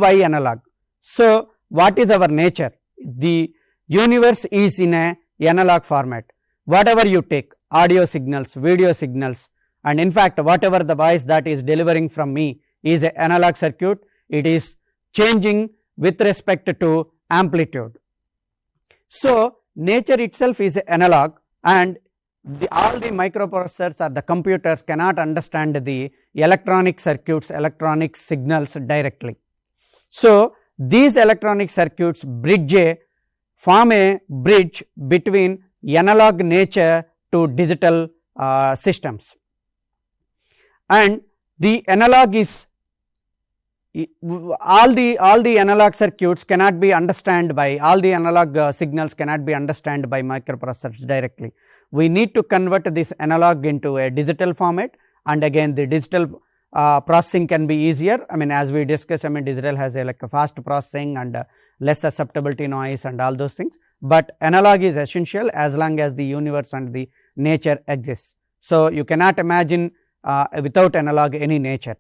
Why analog? So, what is our nature? The universe is in a analog format. Whatever you take, audio signals, video signals, and in fact whatever the voice that is delivering from me is an analog circuit. It is changing with respect to amplitude. So, nature itself is analog, and all the microprocessors or the computers cannot understand the electronic circuits, electronic signals directly. So, these electronic circuits form a bridge between analog nature to digital systems, and the analog is all the analog circuits cannot be understood by all the analog signals cannot be understood by microprocessors directly. We need to convert this analog into a digital format, and again the digital processing can be easier. I mean, as we discussed, I mean, digital has a fast processing and less susceptibility noise and all those things, but analog is essential as long as the universe and the nature exists. So, you cannot imagine without analog any nature.